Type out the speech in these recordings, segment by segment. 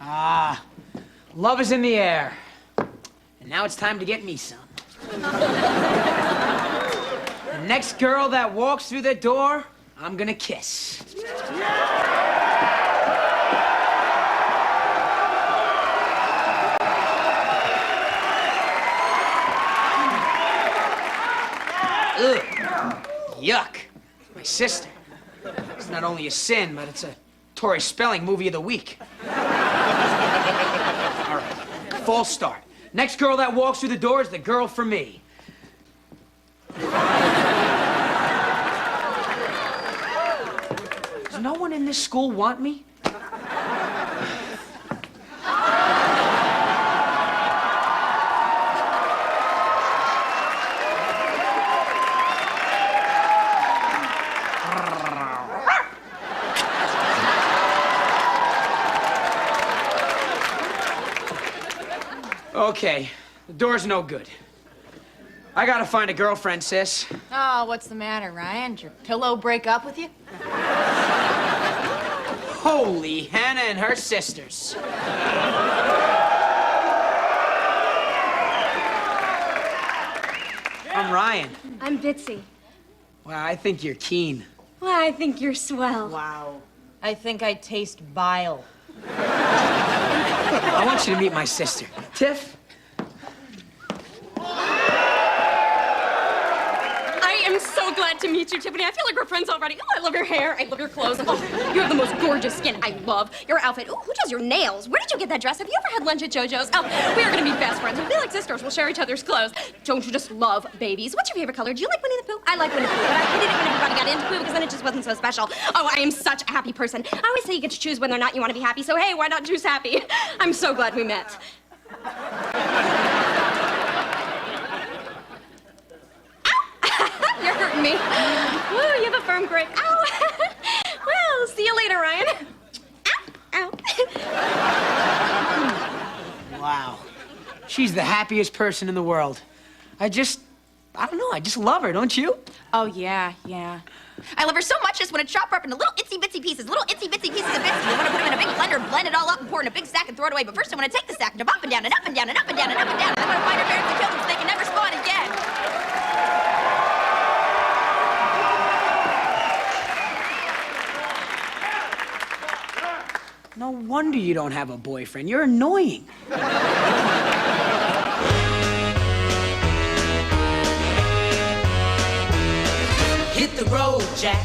Ah, love is in the air. And now it's time to get me some. The next girl that walks through the door, I'm gonna kiss. Ugh. Yuck. My sister. It's not only a sin, but it's a Tori Spelling movie of the week. All right, false start. Next girl that walks through the door is the girl for me. Does no one in this school want me? Okay, the door's no good. I gotta find a girlfriend, sis. Oh, what's the matter, Ryan? Did your pillow break up with you? Holy Hannah and her sisters. I'm Ryan. I'm Bitsy. Wow, I think you're keen. Well, I think you're swell. Wow. I think I taste bile. I want you to meet my sister. Tiff? I am so glad to meet you, Tiffany. I feel like we're friends already. Oh, I love your hair. I love your clothes. Oh, you have the most gorgeous skin. I love your outfit. Oh, who does your nails? Where did you get that dress? Have you ever had lunch at JoJo's? Oh, we are going to be best friends. We'll be like sisters. We'll share each other's clothes. Don't you just love babies? What's your favorite color? Do you like Winnie the Pooh? I like Winnie the Pooh, but I hated it when everybody got into Pooh because then it just wasn't so special. Oh, I am such a happy person. I always say you get to choose whether or not you want to be happy, so hey, why not choose happy? I'm so glad we met. You're hurting me. Woo, you have a firm grip. Ow. Well, see you later, Ryan. Ow. Ow. Wow. She's the happiest person in the world. I don't know, I just love her, don't you? Oh, yeah. I love her so much, just want to chop her up into little itsy-bitsy pieces, little itsy-bitsy pieces of bitsy. I want to put them in a big blender, blend it all up, and pour it in a big sack and throw it away. But first, I want to take the sack and jump up and down and up and down and up and down and up and down. And I want to find her parents and kill them so they can never spawn again. No wonder you don't have a boyfriend. You're annoying. Hit the road, Jack,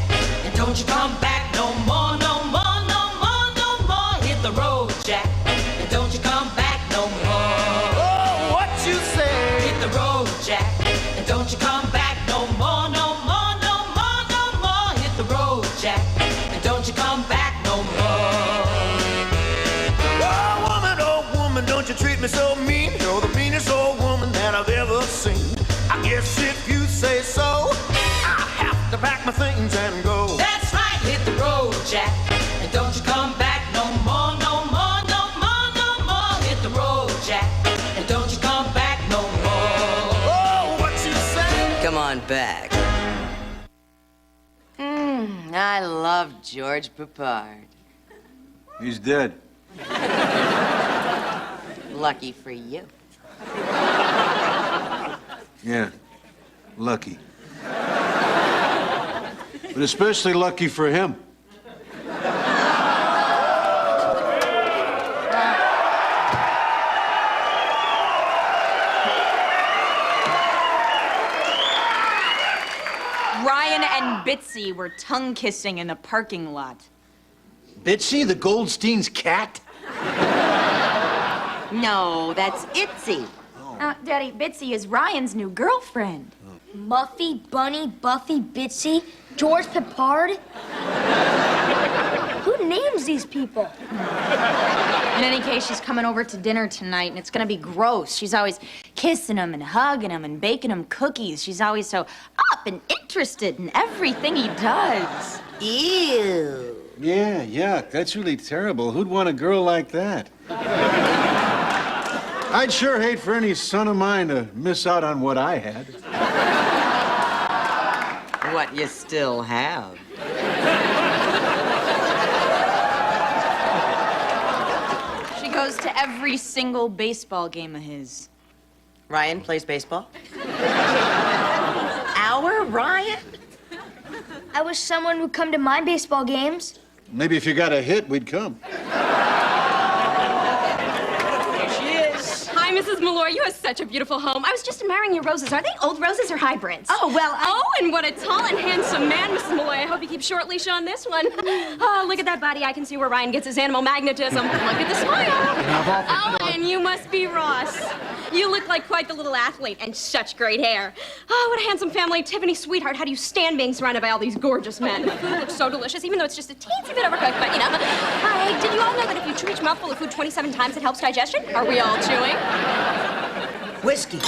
and don't you come back no more, no more, no more, no more. Hit the road, Jack, and don't you come back no more. Oh, what you say? Hit the road, Jack, and don't you come back no more, no more, no more, no more. Hit the road, Jack, and don't you come back no more. Oh, woman, don't you treat me so mean. You're the meanest old woman that I've ever seen. I guess if you say so, I have to pack my things and go. That's right, hit the road, Jack, and don't you come back no more, no more, no more, no more. Hit the road, Jack, and don't you come back no more. Oh, what you say? Come on back. I love George Peppard. He's dead. Lucky for you. Yeah, lucky. But especially lucky for him. Ryan and Bitsy were tongue-kissing in the parking lot. Bitsy, the Goldstein's cat? No, that's Itsy. Daddy, Bitsy is Ryan's new girlfriend. Muffy, Bunny, Buffy, Bitsy, George Peppard. Who names these people? In any case, she's coming over to dinner tonight, and it's gonna be gross. She's always kissing him and hugging him and baking him cookies. She's always so up and interested in everything he does. Ew. Yeah, yuck. That's really terrible. Who'd want a girl like that? I'd sure hate for any son of mine to miss out on what I had. What you still have. She to every single baseball game of his. Ryan plays baseball? Our Ryan? I wish someone would come to my baseball games. Maybe if you got a hit, we'd come. Here she is. Hi, Mrs. Malloy. You have such a beautiful home. I was just admiring your roses. Are they old roses or hybrids? Oh, well, Oh, and what a tall and handsome man, Mrs. Malloy. I hope you keep short leash on this one. Oh, look at that body. I can see where Ryan gets his animal magnetism. Look at the smile. Oh, and you must be Ross. You look like quite the little athlete, and such great hair. Oh, what a handsome family. Tiffany, sweetheart, how do you stand being surrounded by all these gorgeous men? The food looks so delicious, even though it's just a teensy bit overcooked, but you know. Hi, did you all know that if you chew each mouthful of food 27 times, it helps digestion? Are we all chewing? Whiskey.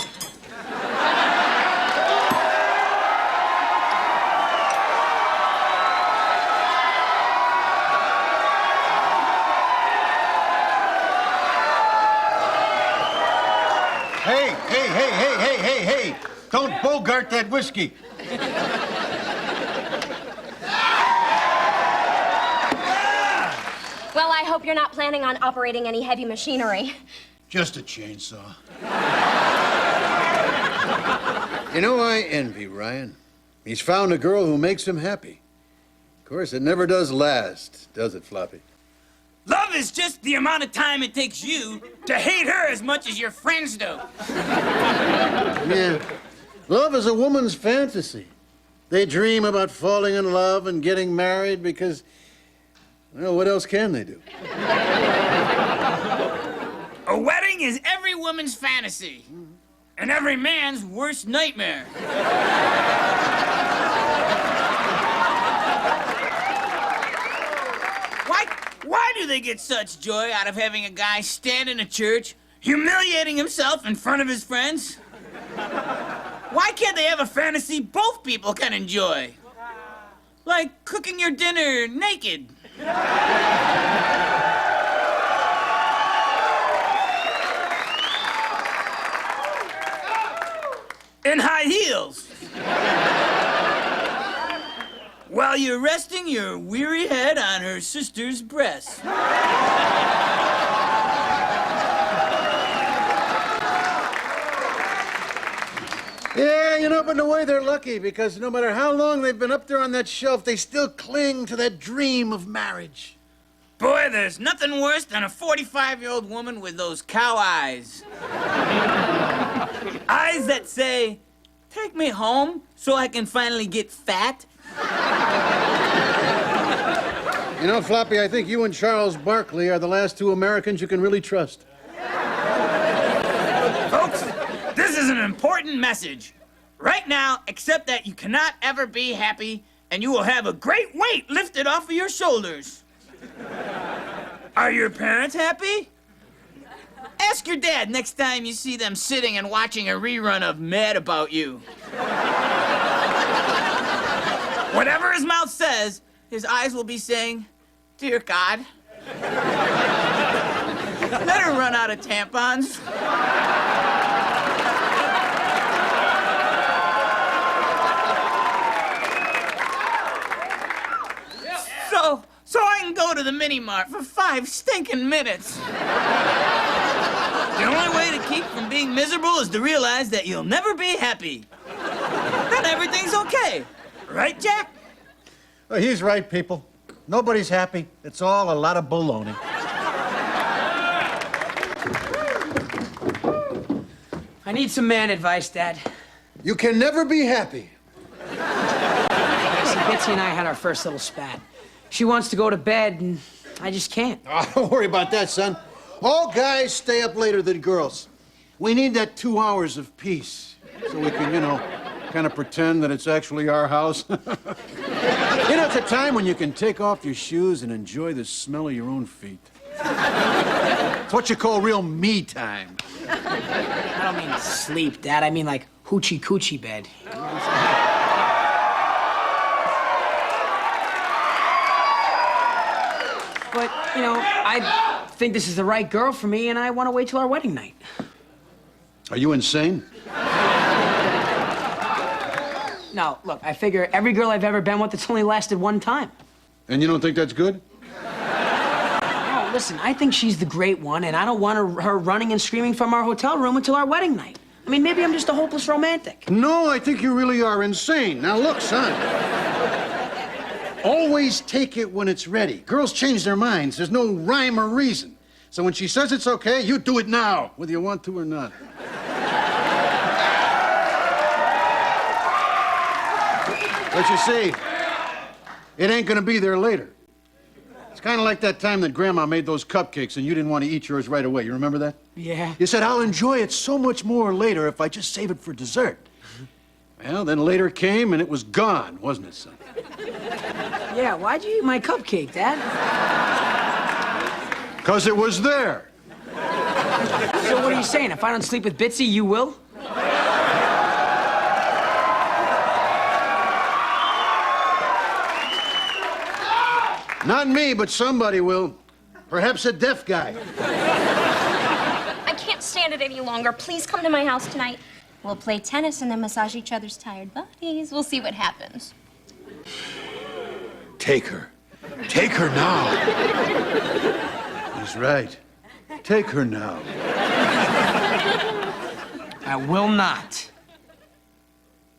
Hey! Don't bogart that whiskey. Well, I hope you're not planning on operating any heavy machinery. Just a chainsaw. You know, I envy Ryan. He's found a girl who makes him happy. Of course, it never does last, does it, Floppy? Love is just the amount of time it takes you to hate her as much as your friends do. Yeah. Love is a woman's fantasy. They dream about falling in love and getting married because, well, what else can they do? A wedding is every woman's fantasy and every man's worst nightmare. Why do they get such joy out of having a guy stand in a church, humiliating himself in front of his friends? Why can't they have a fantasy both people can enjoy? Like cooking your dinner naked. In high heels. While you're resting your weary head on her sister's breast. Yeah, you know, but in a way they're lucky because no matter how long they've been up there on that shelf, they still cling to that dream of marriage. Boy, there's nothing worse than a 45-year-old woman with those cow eyes. Eyes that say, "Take me home so I can finally get fat." You know, Floppy, I think you and Charles Barkley are the last two Americans you can really trust. Folks, this is an important message. Right now, accept that you cannot ever be happy, and you will have a great weight lifted off of your shoulders. Are your parents happy? Ask your dad next time you see them sitting and watching a rerun of Mad About You. Whatever his mouth says, his eyes will be saying, "Dear God, let her run out of tampons." So I can go to the mini-mart for 5 stinking minutes. The only way to keep from being miserable is to realize that you'll never be happy. Then everything's okay. Right, Jack? Oh, he's right, people. Nobody's happy. It's all a lot of baloney. I need some man advice, Dad. You can never be happy. See, Bitsy and I had our first little spat. She wants to go to bed, and I just can't. Oh, don't worry about that, son. All guys stay up later than girls. We need that 2 hours of peace so we can, you know, kind of pretend that it's actually our house. You know, it's a time when you can take off your shoes and enjoy the smell of your own feet. It's what you call real me time. I don't mean sleep, Dad. I mean like hoochie coochie bed. But, you know, I think this is the right girl for me, and I want to wait till our wedding night. Are you insane? No, look, I figure every girl I've ever been with, it's only lasted one time. And you don't think that's good? No, Listen, I think she's the great one, and I don't want her running and screaming from our hotel room until our wedding night. I mean, maybe I'm just a hopeless romantic. No, I think you really are insane. Now, look, son. Always take it when it's ready. Girls change their minds. There's no rhyme or reason. So when she says it's okay, you do it now, whether you want to or not. But you see, it ain't gonna be there later. It's kind of like that time that Grandma made those cupcakes and you didn't want to eat yours right away. You remember that? Yeah. You said, I'll enjoy it so much more later if I just save it for dessert. Well, then later came and it was gone, wasn't it, son? Yeah, why'd you eat my cupcake, Dad? 'Cause it was there. So what are you saying? If I don't sleep with Bitsy, you will? Not me, but somebody will. Perhaps a deaf guy. I can't stand it any longer. Please come to my house tonight. We'll play tennis and then massage each other's tired bodies. We'll see what happens. Take her. Take her now. He's right. Take her now. I will not.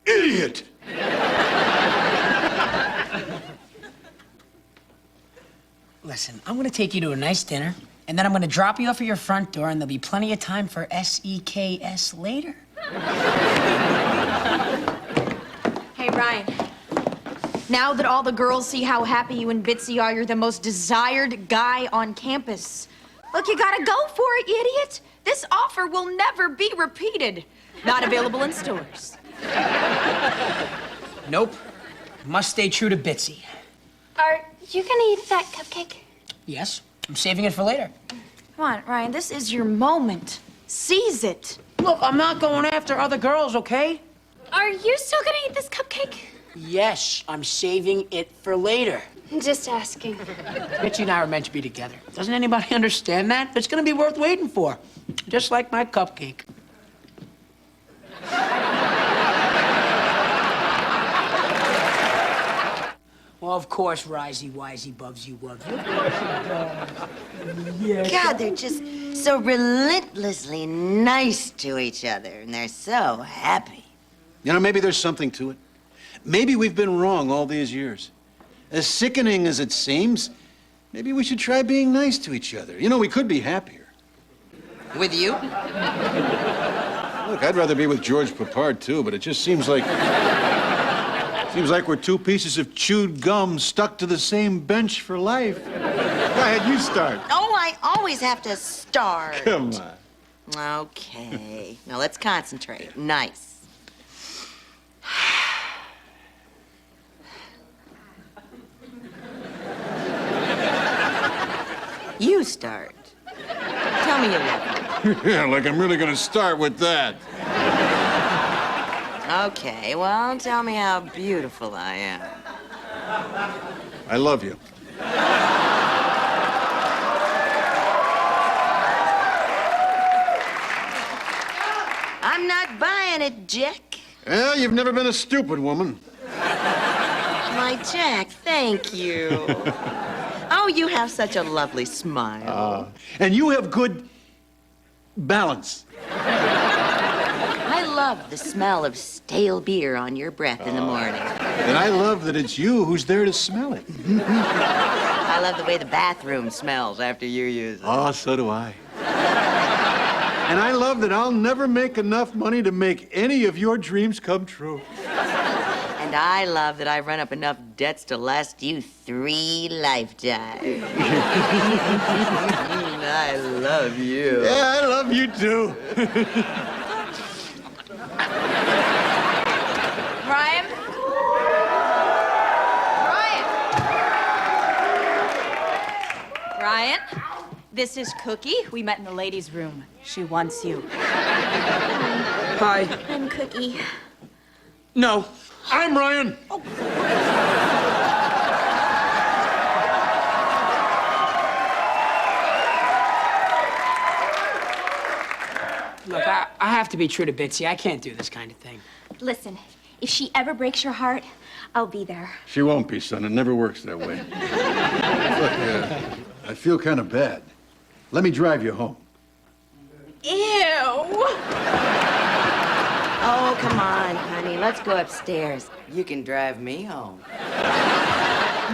Idiot! Listen, I'm gonna take you to a nice dinner, and then I'm gonna drop you off at your front door, and there'll be plenty of time for SEKS later. Hey, Ryan. Now that all the girls see how happy you and Bitsy are, you're the most desired guy on campus. Look, you gotta go for it, you idiot. This offer will never be repeated. Not available in stores. Nope. Must stay true to Bitsy. Are you gonna eat that cupcake? Yes, I'm saving it for later. Come on, Ryan, this is your moment. Seize it. Look, I'm not going after other girls, okay? Are you still gonna eat this cupcake? Yes, I'm saving it for later. Just asking. Bitsy and I are meant to be together. Doesn't anybody understand that? It's gonna be worth waiting for. Just like my cupcake. Well, of course, Risey, Wisey, Bubsy, Wubsy. God, they're just so relentlessly nice to each other, and they're so happy. You know, maybe there's something to it. Maybe we've been wrong all these years. As sickening as it seems, maybe we should try being nice to each other. You know, we could be happier. With you? Look, I'd rather be with George Papard, too, but it just seems like... Seems like we're two pieces of chewed gum stuck to the same bench for life. Go ahead, you start. Oh, I always have to start. Come on. Okay. Now let's concentrate. Nice. You start. Tell me you love me. Yeah, like I'm really gonna start with that. Okay, well, tell me how beautiful I am. I love you. I'm not buying it, Jack. Well, you've never been a stupid woman. My Jack, thank you. Oh, you have such a lovely smile. And you have good balance. I love the smell of stale beer on your breath in the morning. And I love that it's you who's there to smell it. I love the way the bathroom smells after you use it. Oh, so do I. And I love that I'll never make enough money to make any of your dreams come true. And I love that I run up enough debts to last you 3 lifetimes. I love you. Yeah, I love you too. Ryan? Ryan? Ryan? This is Cookie. We met in the ladies' room. She wants you. Hi. I'm Cookie. No. I'm Ryan. Look, I have to be true to Bitsy. I can't do this kind of thing. Listen, if she ever breaks your heart, I'll be there. She won't be, son. It never works that way. Look, I feel kind of bad. Let me drive you home. Ew. Oh, come on, honey. Let's go upstairs. You can drive me home.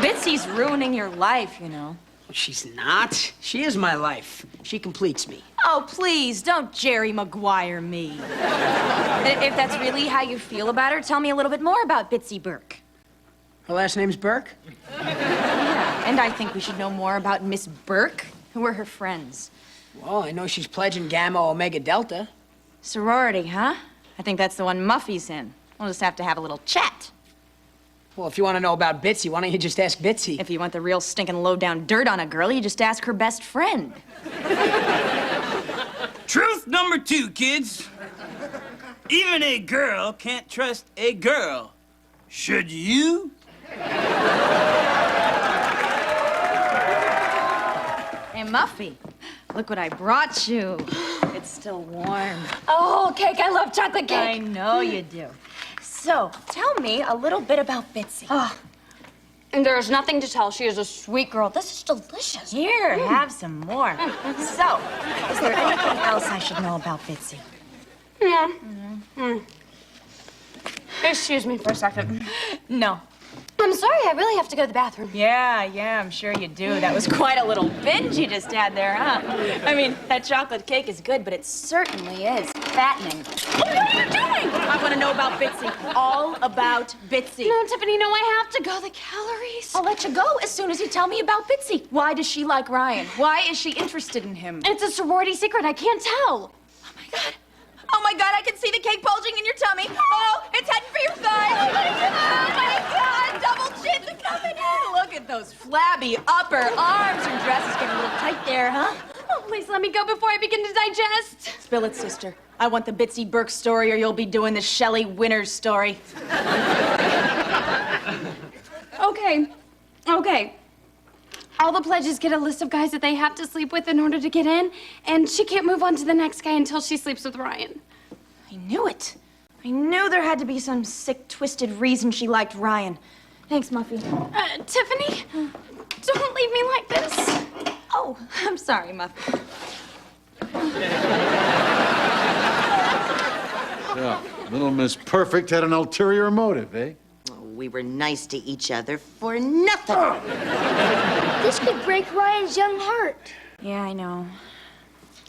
Bitsy's ruining your life, you know. She's not. She is my life. She completes me. Oh, please, don't Jerry Maguire me. If that's really how you feel about her, tell me a little bit more about Bitsy Burke. Her last name's Burke? Yeah, and I think we should know more about Miss Burke. Who are her friends? Well, I know she's pledging Gamma Omega Delta. Sorority, huh? I think that's the one Muffy's in. We'll just have to have a little chat. Well, if you want to know about Bitsy, why don't you just ask Bitsy? If you want the real stinking low-down dirt on a girl, you just ask her best friend. Truth number 2, kids. Even a girl can't trust a girl. Should you? Hey, Muffy, look what I brought you. It's still warm. Oh, cake. I love chocolate cake. I know you do. So, tell me a little bit about Bitsy. Oh, and there's nothing to tell. She is a sweet girl. This is delicious. Here, have some more. So, is there anything else I should know about Bitsy? Yeah. Excuse me for a second. No. I'm sorry. I really have to go to the bathroom. Yeah, I'm sure you do. That was quite a little binge you just had there, huh? I mean, that chocolate cake is good, but it certainly is fattening. What are you doing? I want to know about Bitsy. All about Bitsy. No, Tiffany, no, I have to go. The calories. I'll let you go as soon as you tell me about Bitsy. Why does she like Ryan? Why is she interested in him? It's a sorority secret. I can't tell. Oh my God. Oh my God, I can see the cake bulging in your tummy. Oh, it's heading for your thigh. Oh my God, double chins are coming in. Look at those flabby upper arms. Your dress is getting a little tight there, huh? Oh, please let me go before I begin to digest. Spill it, sister. I want the Bitsy Burke story, or you'll be doing the Shelley Winters story. Okay. All the pledges get a list of guys that they have to sleep with in order to get in, and she can't move on to the next guy until she sleeps with Ryan. I knew it. I knew there had to be some sick, twisted reason she liked Ryan. Thanks, Muffy. Tiffany, don't leave me like this. Oh, I'm sorry, Muffy. Yeah, little Miss Perfect had an ulterior motive, eh? We were nice to each other for nothing. This could break Ryan's young heart. Yeah, I know.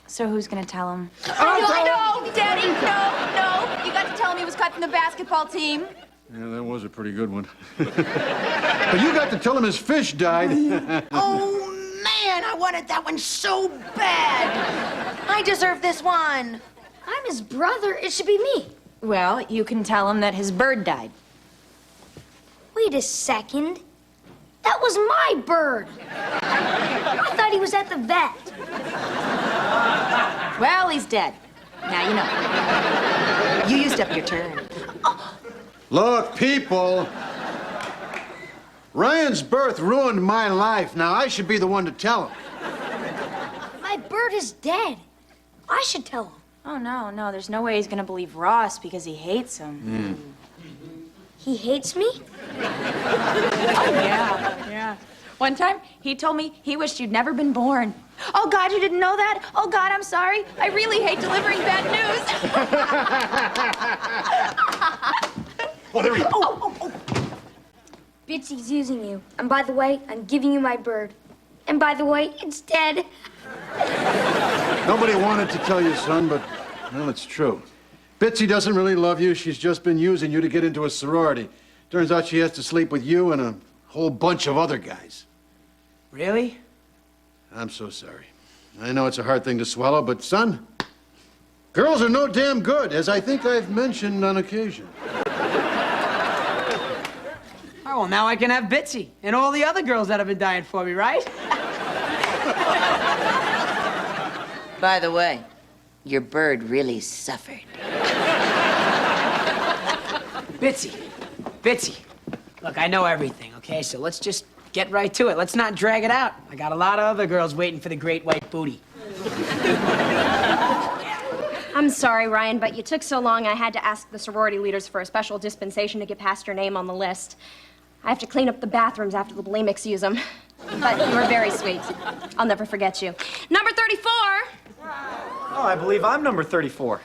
So who's gonna tell him? I know, Daddy, no. You got to tell him he was cut from the basketball team. Yeah, that was a pretty good one. But you got to tell him his fish died. Oh, man, I wanted that one so bad. I deserve this one. I'm his brother. It should be me. Well, you can tell him that his bird died. Wait a second. That was my bird. I thought he was at the vet. Well, he's dead. Now you know. You used up your turn. Look, people. Ryan's birth ruined my life. Now I should be the one to tell him. My bird is dead. I should tell him. Oh, no, there's no way he's gonna believe Ross because he hates him. He hates me? Yeah. One time, he told me he wished you'd never been born. Oh, God, you didn't know that? Oh, God, I'm sorry. I really hate delivering bad news. Oh, there we go. Bitsy's using you. And by the way, I'm giving you my bird. And by the way, it's dead. Nobody wanted to tell you, son, but, well, it's true. Bitsy doesn't really love you. She's just been using you to get into a sorority. Turns out she has to sleep with you and a whole bunch of other guys. Really? I'm so sorry. I know it's a hard thing to swallow, but, son, girls are no damn good, as I think I've mentioned on occasion. Oh, well, now I can have Bitsy and all the other girls that have been dying for me, right? By the way, your bird really suffered. Bitsy. Look, I know everything, okay? So let's just get right to it. Let's not drag it out. I got a lot of other girls waiting for the great white booty. I'm sorry, Ryan, but you took so long I had to ask the sorority leaders for a special dispensation to get past your name on the list. I have to clean up the bathrooms after the bulimics use them. But you were very sweet. I'll never forget you. Number 34. Oh, I believe I'm number 34.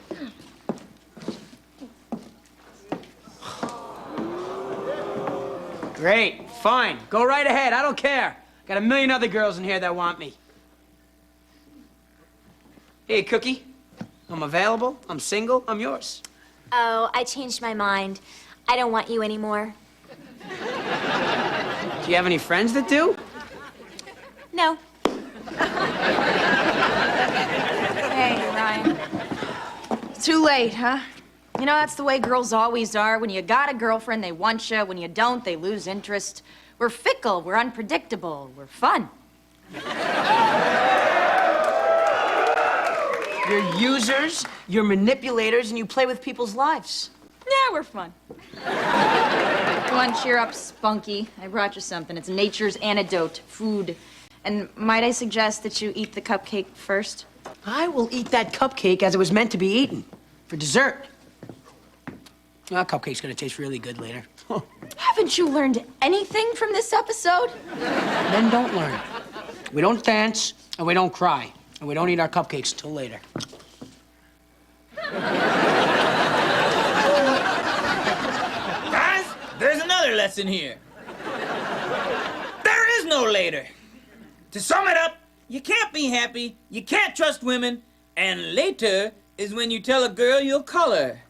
Great, fine. Go right ahead. I don't care. Got a million other girls in here that want me. Hey, Cookie. I'm available. I'm single. I'm yours. Oh, I changed my mind. I don't want you anymore. Do you have any friends that do? No. Hey, Ryan. Too late, huh? You know, that's the way girls always are. When you got a girlfriend, they want you. When you don't, they lose interest. We're fickle. We're unpredictable. We're fun. You're users, you're manipulators, and you play with people's lives. Yeah, we're fun. Come on, cheer up, Spunky. I brought you something. It's nature's antidote, food. And might I suggest that you eat the cupcake first? I will eat that cupcake as it was meant to be eaten, for dessert. That cupcake's gonna taste really good later. Haven't you learned anything from this episode? Men don't learn. We don't dance, and we don't cry, and we don't eat our cupcakes till later. Guys, there's another lesson here. There is no later. To sum it up, you can't be happy, you can't trust women, and later is when you tell a girl you'll call her.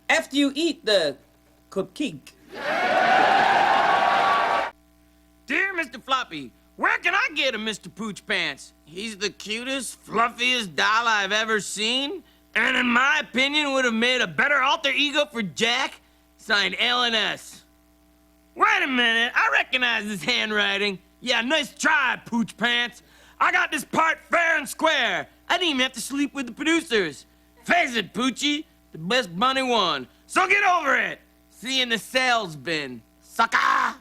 After you eat the cupcake. Dear Mr. Floppy, where can I get a Mr. Pooch Pants? He's the cutest, fluffiest doll I've ever seen, and in my opinion would have made a better alter ego for Jack. Signed L&S. Wait a minute, I recognize this handwriting. Yeah, nice try, Pooch Pants. I got this part fair and square. I didn't even have to sleep with the producers. Face it, Poochie, the best bunny won. So get over it. See you in the sales bin, sucker.